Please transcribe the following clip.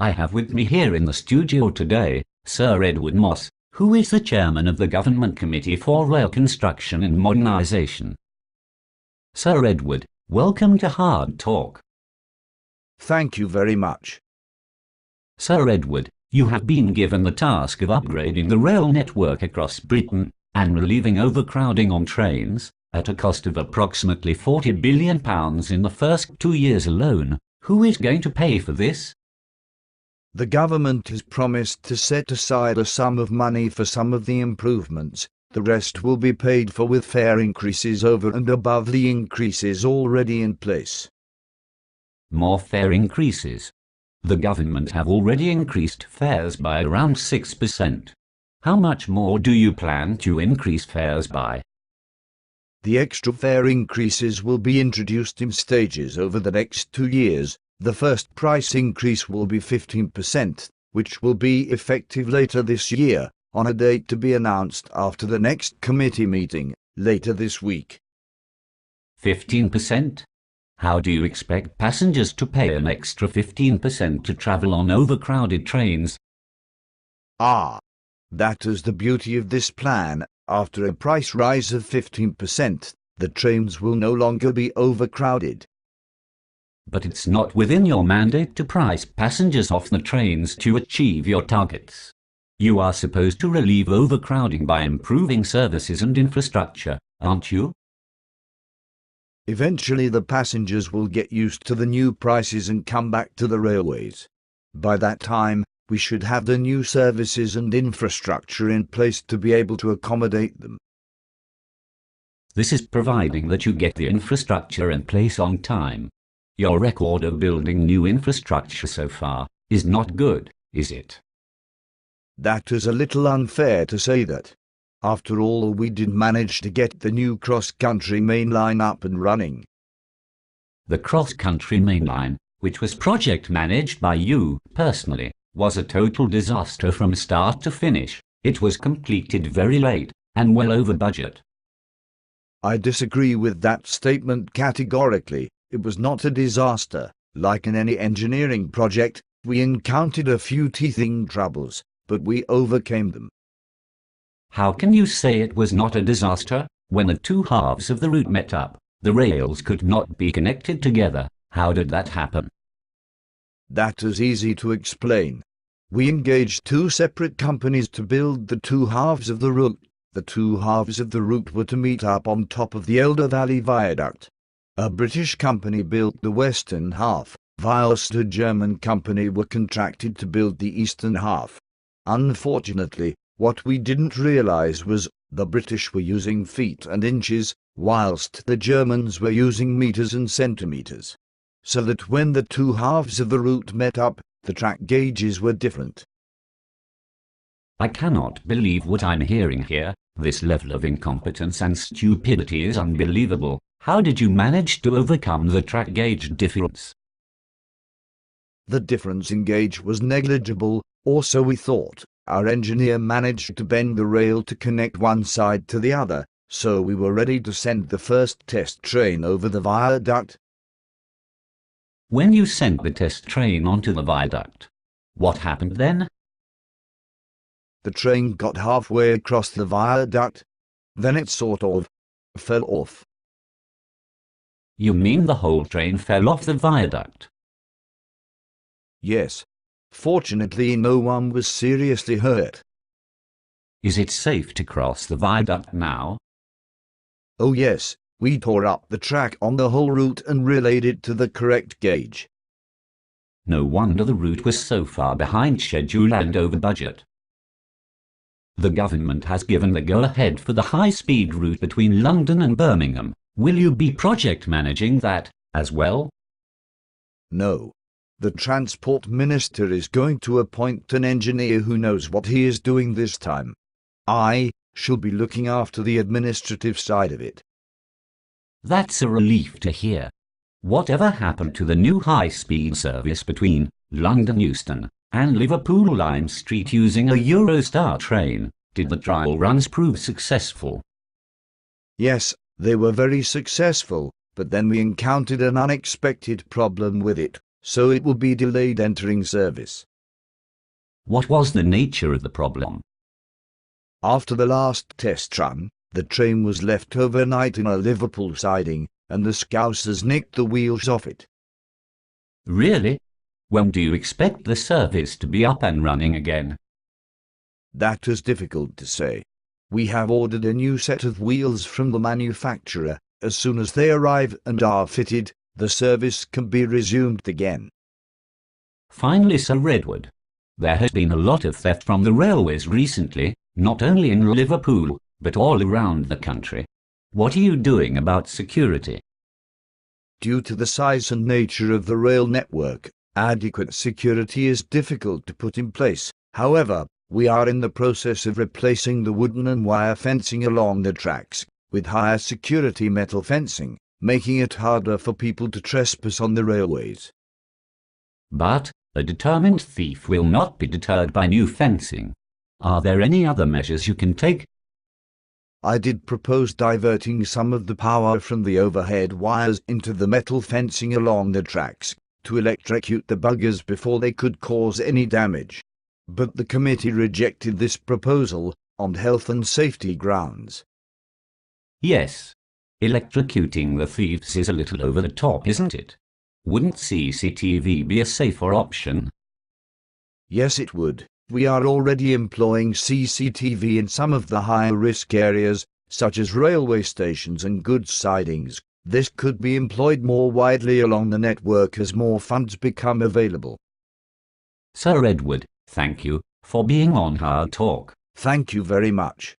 I have with me here in the studio today, Sir Edward Moss, who is the chairman of the Government Committee for Rail Construction and Modernisation. Sir Edward, welcome to Hard Talk. Thank you very much. Sir Edward, you have been given the task of upgrading the rail network across Britain and relieving overcrowding on trains, at a cost of approximately £40 billion in the first 2 years alone. Who is going to pay for this? The government has promised to set aside a sum of money for some of the improvements. The rest will be paid for with fare increases over and above the increases already in place. More fare increases. The government have already increased fares by around 6%. How much more do you plan to increase fares by? The extra fare increases will be introduced in stages over the next 2 years. The first price increase will be 15%, which will be effective later this year, on a date to be announced after the next committee meeting, later this week. 15%? How do you expect passengers to pay an extra 15% to travel on overcrowded trains? That is the beauty of this plan. After a price rise of 15%, the trains will no longer be overcrowded. But it's not within your mandate to price passengers off the trains to achieve your targets. You are supposed to relieve overcrowding by improving services and infrastructure, aren't you? Eventually the passengers will get used to the new prices and come back to the railways. By that time, we should have the new services and infrastructure in place to be able to accommodate them. This is providing that you get the infrastructure in place on time. Your record of building new infrastructure so far is not good, is it? That is a little unfair to say that. After all, we did manage to get the new cross-country main line up and running. The cross-country main line, which was project managed by you personally, was a total disaster from start to finish. It was completed very late and well over budget. I disagree with that statement categorically. It was not a disaster. Like in any engineering project, we encountered a few teething troubles, but we overcame them. How can you say it was not a disaster? When the two halves of the route met up, the rails could not be connected together. How did that happen? That is easy to explain. We engaged two separate companies to build the two halves of the route. The two halves of the route were to meet up on top of the Elder Valley Viaduct. A British company built the western half, whilst a German company were contracted to build the eastern half. Unfortunately, what we didn't realize was the British were using feet and inches, whilst the Germans were using meters and centimeters. So that when the two halves of the route met up, the track gauges were different. I cannot believe what I'm hearing here. This level of incompetence and stupidity is unbelievable. How did you manage to overcome the track gauge difference? The difference in gauge was negligible, or so we thought. Our engineer managed to bend the rail to connect one side to the other, so we were ready to send the first test train over the viaduct. When you sent the test train onto the viaduct, what happened then? The train got halfway across the viaduct. Then it sort of fell off. You mean the whole train fell off the viaduct? Yes. Fortunately, no one was seriously hurt. Is it safe to cross the viaduct now? Oh yes, we tore up the track on the whole route and relayed it to the correct gauge. No wonder the route was so far behind schedule and over budget. The government has given the go-ahead for the high-speed route between London and Birmingham. Will you be project managing that as well? No. The Transport Minister is going to appoint an engineer who knows what he is doing this time. I shall be looking after the administrative side of it. That's a relief to hear. Whatever happened to the new high-speed service between London Euston and Liverpool Lime Street using a Eurostar train? Did the trial runs prove successful? Yes, they were very successful, but then we encountered an unexpected problem with it, so it will be delayed entering service. What was the nature of the problem? After the last test run, the train was left overnight in a Liverpool siding, and the Scousers nicked the wheels off it. Really? When do you expect the service to be up and running again? That is difficult to say. We have ordered a new set of wheels from the manufacturer. As soon as they arrive and are fitted, the service can be resumed again. Finally, Sir Edward, there has been a lot of theft from the railways recently, not only in Liverpool, but all around the country. What are you doing about security? Due to the size and nature of the rail network, adequate security is difficult to put in place. However, we are in the process of replacing the wooden and wire fencing along the tracks with higher security metal fencing, making it harder for people to trespass on the railways. But a determined thief will not be deterred by new fencing. Are there any other measures you can take? I did propose diverting some of the power from the overhead wires into the metal fencing along the tracks to electrocute the buggers before they could cause any damage. But the committee rejected this proposal on health and safety grounds. Yes. Electrocuting the thieves is a little over the top, isn't it? Wouldn't CCTV be a safer option? Yes, it would. We are already employing CCTV in some of the higher risk areas, such as railway stations and goods sidings. This could be employed more widely along the network as more funds become available. Sir Edward, thank you for being on Hard Talk. Thank you very much.